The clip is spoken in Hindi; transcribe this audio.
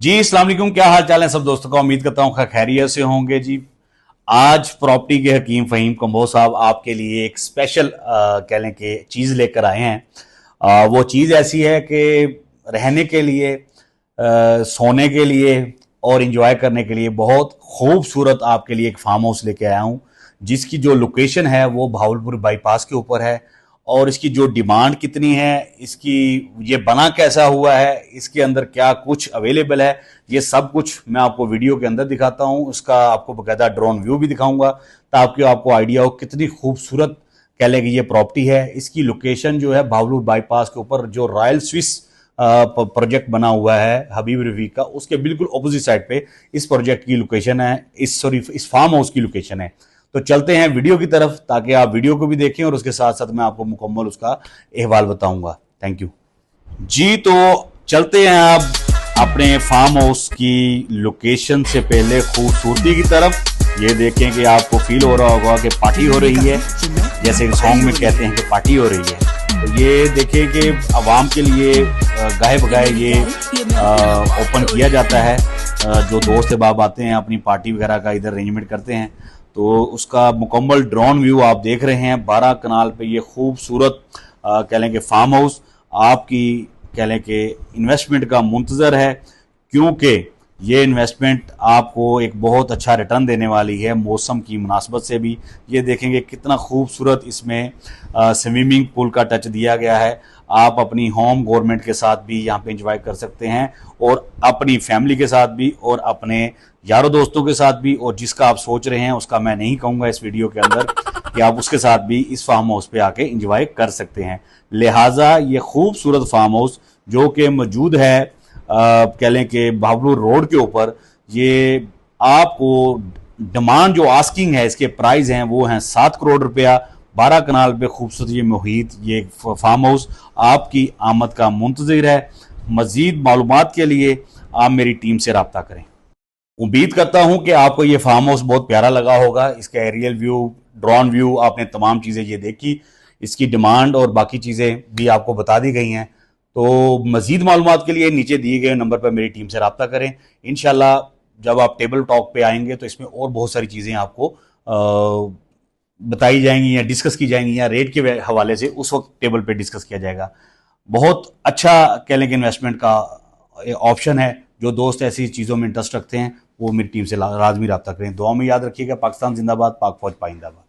जी अस्सलाम वालेकुम, क्या हाल चाल है सब दोस्तों का। उम्मीद करता हूँ खैरियत से होंगे जी। आज प्रॉपर्टी के हकीम फहीम कंबोज साहब आपके लिए एक स्पेशल कह लें कि चीज़ लेकर आए हैं। वो चीज़ ऐसी है कि रहने के लिए, सोने के लिए और इंजॉय करने के लिए बहुत खूबसूरत आपके लिए एक फार्म हाउस लेके आया हूँ, जिसकी जो लोकेशन है वो भावलपुर बाईपास के ऊपर है। और इसकी जो डिमांड कितनी है, इसकी ये बना कैसा हुआ है, इसके अंदर क्या कुछ अवेलेबल है, ये सब कुछ मैं आपको वीडियो के अंदर दिखाता हूँ। उसका आपको बकायदा ड्रोन व्यू भी दिखाऊंगा ताकि आपको आइडिया हो कितनी खूबसूरत कह लेंगे ये प्रॉपर्टी है। इसकी लोकेशन जो है भावलपुर बाईपास के ऊपर जो रॉयल स्विस प्रोजेक्ट बना हुआ है हबीब रफीक का, उसके बिल्कुल अपोजिट साइड पे इस प्रोजेक्ट की लोकेशन है, इस फार्म हाउस की लोकेशन है। तो चलते हैं वीडियो की तरफ ताकि आप वीडियो को भी देखें और उसके साथ साथ मैं आपको मुकम्मल उसका अहवाल बताऊंगा। थैंक यू जी। तो चलते हैं आप अपने फार्म हाउस की लोकेशन से पहले खूबसूरती की तरफ। ये देखें कि आपको फील हो रहा होगा कि पार्टी हो रही है, जैसे सॉन्ग में कहते हैं कि पार्टी हो रही है। तो ये देखें कि आवाम के लिए गाहे बगाए ये ओपन किया जाता है। जो दोस्त अहबाब आते हैं अपनी पार्टी वगैरह का इधर अरेंजमेंट करते हैं, तो उसका मुकम्मल ड्रोन व्यू आप देख रहे हैं। 12 कनाल पे ये खूबसूरत कह लें कि फार्म हाउस आपकी कह लें कि इन्वेस्टमेंट का मुंतजर है, क्योंकि ये इन्वेस्टमेंट आपको एक बहुत अच्छा रिटर्न देने वाली है मौसम की मुनासबत से भी। ये देखेंगे कितना खूबसूरत इसमें स्विमिंग पूल का टच दिया गया है। आप अपनी होम गवर्नमेंट के साथ भी यहाँ पे एंजॉय कर सकते हैं और अपनी फैमिली के साथ भी और अपने यारों दोस्तों के साथ भी। और जिसका आप सोच रहे हैं उसका मैं नहीं कहूँगा इस वीडियो के अंदर कि आप उसके साथ भी इस फार्म हाउस पे आके एंजॉय कर सकते हैं। लिहाजा ये खूबसूरत फार्म हाउस जो कि मौजूद है कह लें कि भावलपुर रोड के ऊपर, ये आपको डिमांड जो आस्किंग है, इसके प्राइस हैं वो हैं 7 करोड़ रुपया। 12 कनाल पे खूबसूरत ये मुहित, ये फार्म हाउस आपकी आमद का मुंतज़िर है। मजीद मालूमात के लिए आप मेरी टीम से रब्ता करें। उम्मीद करता हूं कि आपको ये फार्म हाउस बहुत प्यारा लगा होगा। इसका एरियल व्यू, ड्रोन व्यू, आपने तमाम चीज़ें ये देखी। इसकी डिमांड और बाकी चीज़ें भी आपको बता दी गई हैं। तो मजीद मालूमात के लिए नीचे दिए गए नंबर पर मेरी टीम से रब्ता करें। इंशाल्लाह जब आप टेबल टॉक पे आएंगे तो इसमें और बहुत सारी चीज़ें आपको बताई जाएंगी या डिस्कस की जाएंगी, या रेट के हवाले से उस वक्त टेबल पे डिस्कस किया जाएगा। बहुत अच्छा कह लें कि इन्वेस्टमेंट का ऑप्शन है। जो दोस्त ऐसी चीज़ों में इंटरेस्ट रखते हैं वो मेरी टीम से लाजमी रब्ता करें। दुआ में याद रखिएगा। पाकिस्तान जिंदाबाद, पाक फौज पाइंदाबाद।